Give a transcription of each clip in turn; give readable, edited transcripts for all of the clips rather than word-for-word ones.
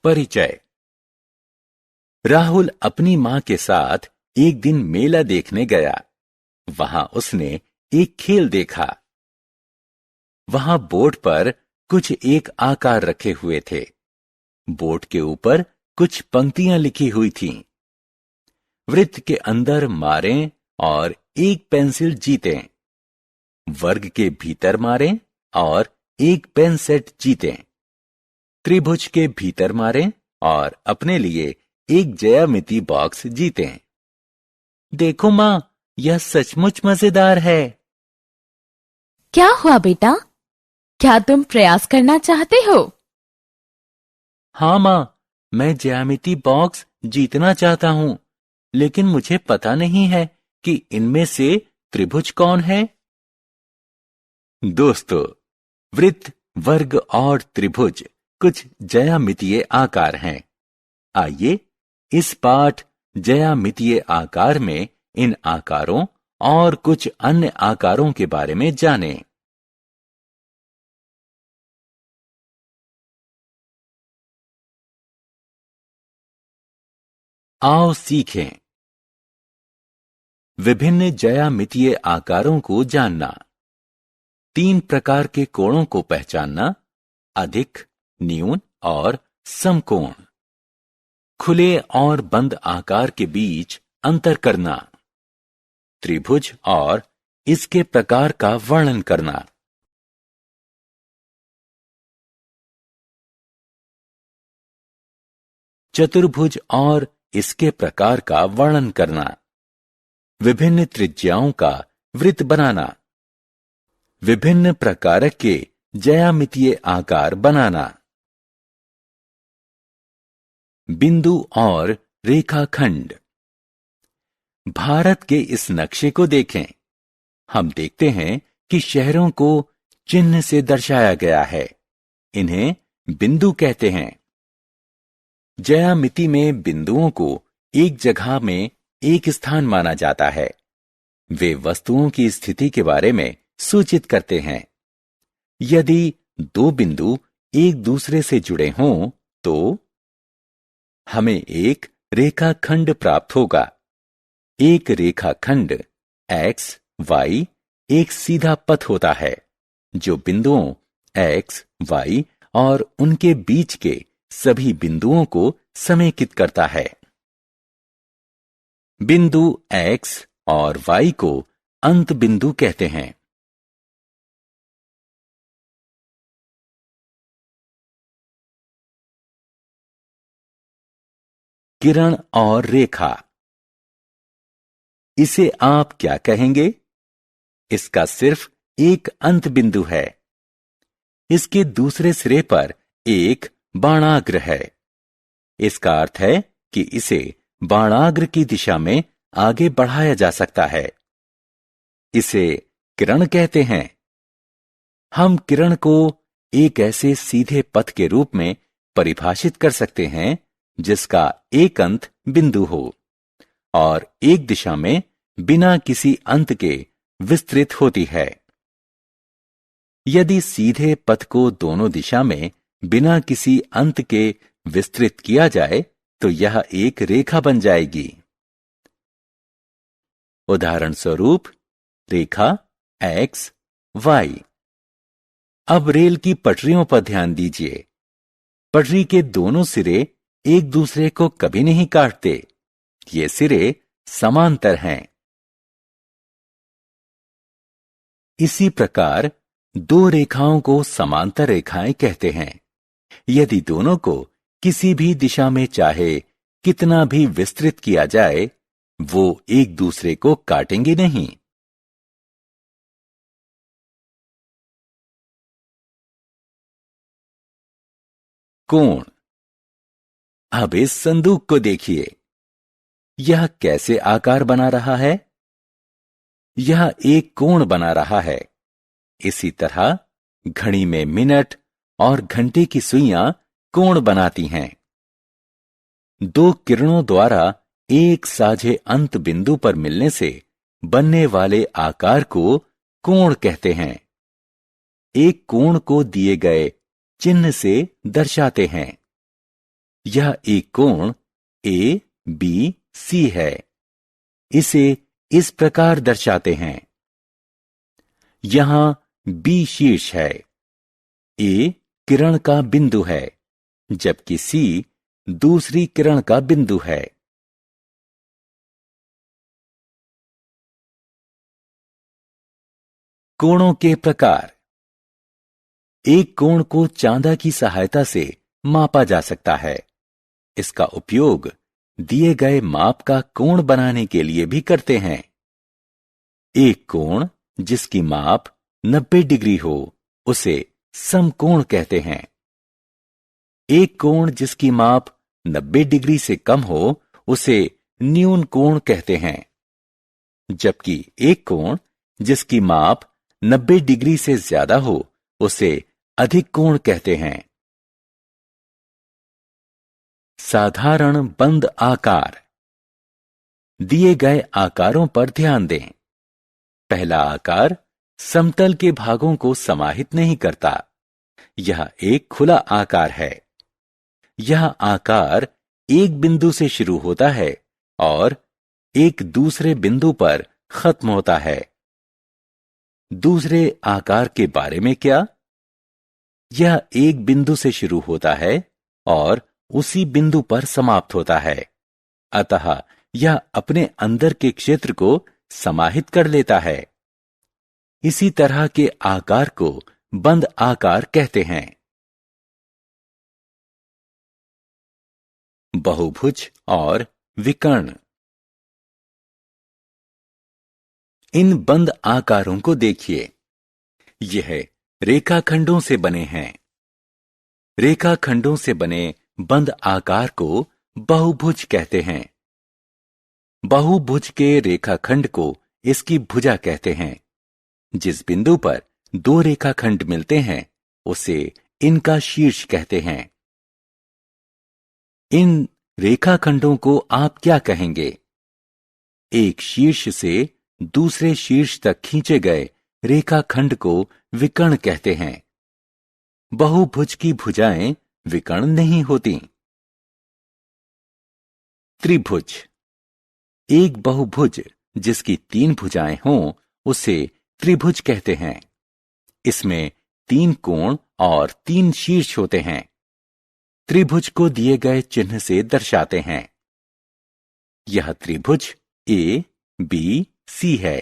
परिचय। राहुल अपनी मां के साथ एक दिन मेला देखने गया। वहां उसने एक खेल देखा। वहां बोर्ड पर कुछ एक आकार रखे हुए थे। बोर्ड के ऊपर कुछ पंक्तियां लिखी हुई थीं। वृत्त के अंदर मारें और एक पेंसिल जीतें। वर्ग के भीतर मारें और एक पेन सेट जीतें। त्रिभुज के भीतर मारें और अपने लिए एक ज्यामिति बॉक्स जीतें। देखो मां, यह सचमुच मजेदार है। क्या हुआ बेटा? क्या तुम प्रयास करना चाहते हो? हाँ मां, मैं ज्यामिति बॉक्स जीतना चाहता हूं, लेकिन मुझे पता नहीं है कि इनमें से त्रिभुज कौन है। दोस्तों, वृत्त, वर्ग और त्रिभुज कुछ ज्यामितीय आकार हैं। आइए इस पाठ ज्यामितीय आकार में इन आकारों और कुछ अन्य आकारों के बारे में जानें। आओ सीखें। विभिन्न ज्यामितीय आकारों को जानना। 3 प्रकार के कोणों को पहचानना: अधिक, न्यून और समकोण। खुले और बंद आकार के बीच अंतर करना। त्रिभुज और इसके प्रकार का वर्णन करना। चतुर्भुज और इसके प्रकार का वर्णन करना। विभिन्न त्रिज्याओं का वृत्त बनाना। विभिन्न प्रकार के ज्यामितीय आकार बनाना। बिंदु और रेखाखंड। भारत के इस नक्शे को देखें। हम देखते हैं कि शहरों को चिन्ह से दर्शाया गया है। इन्हें बिंदु कहते हैं। ज्यामिति में बिंदुओं को एक जगह में एक स्थान माना जाता है। वे वस्तुओं की स्थिति के बारे में सूचित करते हैं। यदि 2 बिंदु एक दूसरे से जुड़े हों तो हमें एक रेखाखंड प्राप्त होगा। एक रेखाखंड x, y एक सीधा पथ होता है जो बिंदुओं x, y और उनके बीच के सभी बिंदुओं को समेकित करता है। बिंदु x और y को अंत बिंदु कहते हैं। किरण और रेखा। इसे आप क्या कहेंगे? इसका सिर्फ एक अंत बिंदु है। इसके दूसरे सिरे पर एक बाणाग्र है। इसका अर्थ है कि इसे बाणाग्र की दिशा में आगे बढ़ाया जा सकता है। इसे किरण कहते हैं। हम किरण को एक ऐसे सीधे पथ के रूप में परिभाषित कर सकते हैं जिसका एक अंत बिंदु हो और एक दिशा में बिना किसी अंत के विस्तृत होती है। यदि सीधे पथ को दोनों दिशा में बिना किसी अंत के विस्तृत किया जाए तो यह एक रेखा बन जाएगी। उदाहरण स्वरूप रेखा x, y। अब रेल की पटरियों पर ध्यान दीजिए। पटरी के दोनों सिरे एक दूसरे को कभी नहीं काटते। ये सिरे समांतर हैं। इसी प्रकार 2 रेखाओं को समांतर रेखाएं कहते हैं। यदि दोनों को किसी भी दिशा में चाहे कितना भी विस्तृत किया जाए, वो एक दूसरे को काटेंगे नहीं। कोण। अब इस संदूक को देखिए। यह कैसे आकार बना रहा है? यह एक कोण बना रहा है। इसी तरह घड़ी में मिनट और घंटे की सुइयां कोण बनाती हैं। 2 किरणों द्वारा एक साझे अंत बिंदु पर मिलने से बनने वाले आकार को कोण कहते हैं। एक कोण को दिए गए चिन्ह से दर्शाते हैं। यह एक कोण ए बी सी है। इसे इस प्रकार दर्शाते हैं। यहां बी शीर्ष है, ए किरण का बिंदु है, जबकि सी दूसरी किरण का बिंदु है। कोणों के प्रकार। एक कोण को चांदा की सहायता से मापा जा सकता है। इसका उपयोग दिए गए माप का कोण बनाने के लिए भी करते हैं। एक कोण जिसकी माप 90 डिग्री हो उसे समकोण कहते हैं। एक कोण जिसकी माप 90 डिग्री से कम हो उसे न्यून कोण कहते हैं, जबकि एक कोण जिसकी माप 90 डिग्री से ज्यादा हो उसे अधिक कोण कहते हैं। साधारण बंद आकार। दिए गए आकारों पर ध्यान दें। पहला आकार समतल के भागों को समाहित नहीं करता। यह एक खुला आकार है। यह आकार एक बिंदु से शुरू होता है और एक दूसरे बिंदु पर खत्म होता है। दूसरे आकार के बारे में क्या? यह एक बिंदु से शुरू होता है और उसी बिंदु पर समाप्त होता है। अतः यह अपने अंदर के क्षेत्र को समाहित कर लेता है। इसी तरह के आकार को बंद आकार कहते हैं। बहुभुज और विकर्ण। इन बंद आकारों को देखिए। यह रेखाखंडों से बने हैं। रेखाखंडों से बने बंद आकार को बहुभुज कहते हैं। बहुभुज के रेखाखंड को इसकी भुजा कहते हैं। जिस बिंदु पर दो रेखाखंड मिलते हैं उसे इनका शीर्ष कहते हैं। इन रेखाखंडों को आप क्या कहेंगे? एक शीर्ष से दूसरे शीर्ष तक खींचे गए रेखाखंड को विकर्ण कहते हैं। बहुभुज की भुजाएं विकर्ण नहीं होती। त्रिभुज। एक बहुभुज जिसकी 3 भुजाएं हों उसे त्रिभुज कहते हैं। इसमें 3 कोण और 3 शीर्ष होते हैं। त्रिभुज को दिए गए चिन्ह से दर्शाते हैं। यह त्रिभुज ए बी सी है।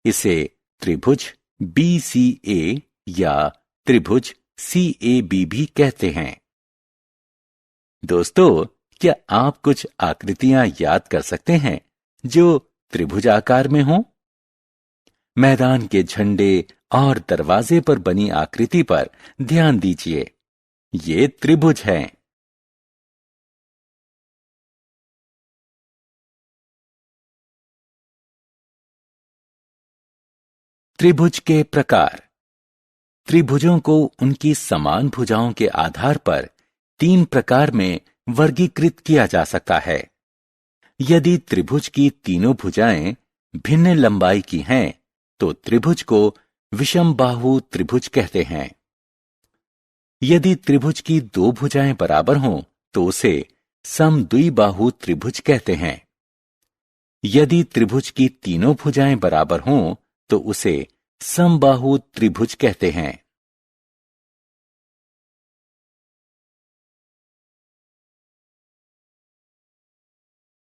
इसे त्रिभुज बी सी ए या त्रिभुज सी ए बी भी कहते हैं। दोस्तों, क्या आप कुछ आकृतियां याद कर सकते हैं जो त्रिभुज आकार में हों? मैदान के झंडे और दरवाजे पर बनी आकृति पर ध्यान दीजिए। ये त्रिभुज हैं। त्रिभुज के प्रकार। त्रिभुजों को उनकी समान भुजाओं के आधार पर 3 प्रकार में वर्गीकृत किया जा सकता है। यदि त्रिभुज की तीनों भुजाएं भिन्न लंबाई की हैं तो त्रिभुज को विषमबाहु त्रिभुज कहते हैं। यदि त्रिभुज की 2 भुजाएं बराबर हों तो उसे समद्विबाहु त्रिभुज कहते हैं। यदि त्रिभुज की तीनों भुजाएं बराबर हों तो उसे समबाहु त्रिभुज कहते हैं।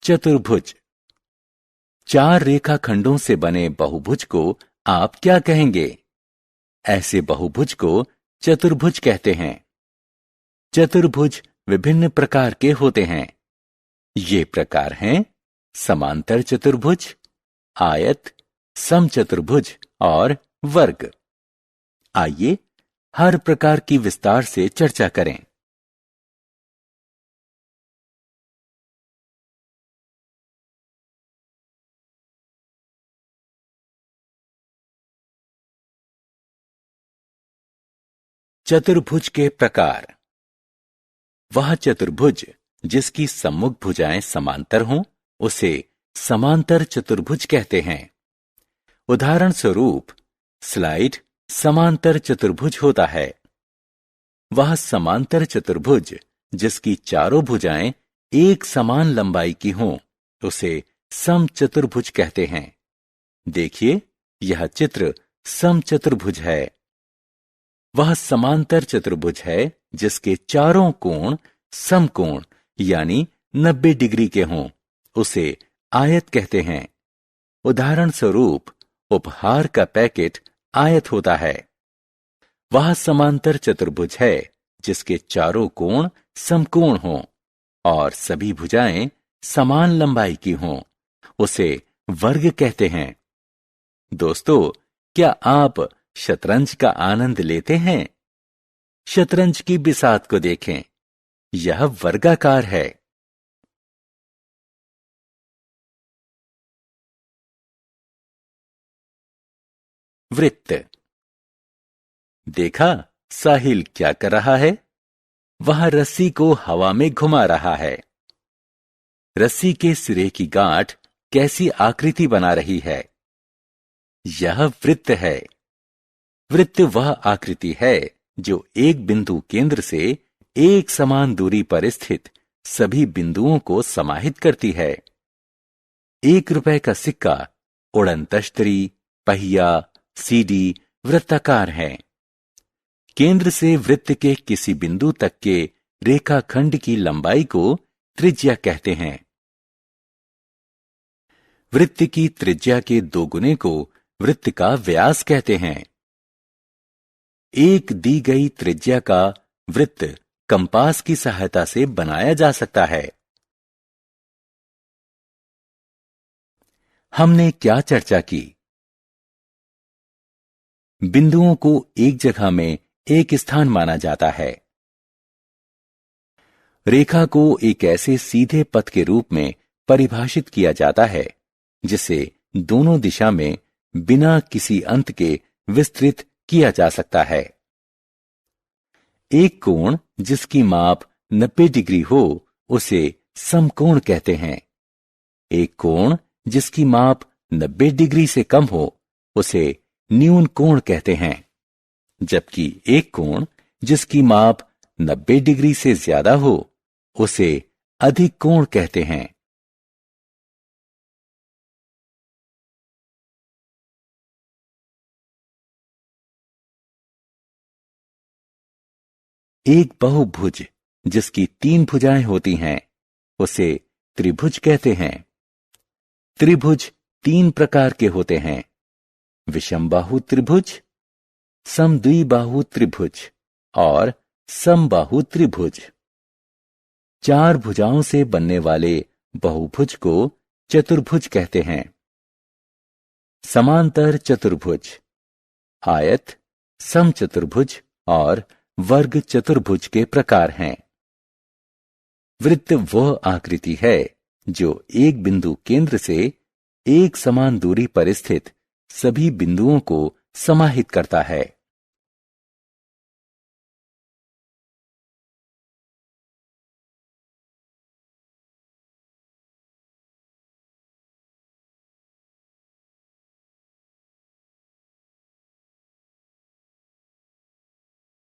चतुर्भुज। 4 रेखाखंडों से बने बहुभुज को आप क्या कहेंगे? ऐसे बहुभुज को चतुर्भुज कहते हैं। चतुर्भुज विभिन्न प्रकार के होते हैं। ये प्रकार हैं समांतर चतुर्भुज, आयत, समचतुर्भुज और वर्ग। आइए हर प्रकार की विस्तार से चर्चा करें। चतुर्भुज के प्रकार। वह चतुर्भुज जिसकी सम्मुख भुजाएं समांतर हों उसे समांतर चतुर्भुज कहते हैं। उदाहरण स्वरूप स्लाइड समांतर चतुर्भुज होता है। वह समांतर चतुर्भुज जिसकी चारों भुजाएं एक समान लंबाई की हों, उसे समचतुर्भुज कहते हैं। देखिए, यह चित्र समचतुर्भुज है। वह समांतर चतुर्भुज है जिसके चारों कोण समकोण यानी 90 डिग्री के हों, उसे आयत कहते हैं। उदाहरण स्वरूप, उपहार का पैकेट आयत होता है। वह समांतर चतुर्भुज है जिसके चारों कोण समकोण हों और सभी भुजाएं समान लंबाई की हों, उसे वर्ग कहते हैं। दोस्तों, क्या आप शतरंज का आनंद लेते हैं? शतरंज की बिसात को देखें, यह वर्गाकार है। वृत्त। देखा साहिल क्या कर रहा है? वह रस्सी को हवा में घुमा रहा है। रस्सी के सिरे की गांठ कैसी आकृति बना रही है? यह वृत्त है। वृत्त वह आकृति है जो एक बिंदु केंद्र से एक समान दूरी पर स्थित सभी बिंदुओं को समाहित करती है। 1 रुपए का सिक्का, उड़नतश्तरी, पहिया, सीडी वृत्ताकार है। केंद्र से वृत्त के किसी बिंदु तक के रेखाखंड की लंबाई को त्रिज्या कहते हैं। वृत्त की त्रिज्या के 2 गुने को वृत्त का व्यास कहते हैं। एक दी गई त्रिज्या का वृत्त कंपास की सहायता से बनाया जा सकता है। हमने क्या चर्चा की? बिंदुओं को एक जगह में एक स्थान माना जाता है। रेखा को एक ऐसे सीधे पथ के रूप में परिभाषित किया जाता है जिसे दोनों दिशा में बिना किसी अंत के विस्तृत किया जा सकता है। एक कोण जिसकी माप 90 डिग्री हो, उसे समकोण कहते हैं। एक कोण जिसकी माप 90 डिग्री से कम हो, उसे न्यून कोण कहते हैं। जबकि एक कोण जिसकी माप 90 डिग्री से ज्यादा हो, उसे अधिक कोण कहते हैं। एक बहुभुज जिसकी 3 भुजाएं होती हैं, उसे त्रिभुज कहते हैं। त्रिभुज 3 प्रकार के होते हैं: विषमबाहु त्रिभुज, समद्विबाहु त्रिभुज और समबाहु त्रिभुज। 4 भुजाओं से बनने वाले बहुभुज को चतुर्भुज कहते हैं। समांतर चतुर्भुज, आयत, समचतुर्भुज और वर्ग चतुर्भुज के प्रकार हैं। वृत्त वह आकृति है जो एक बिंदु केंद्र से एक समान दूरी पर स्थित सभी बिंदुओं को समाहित करता है।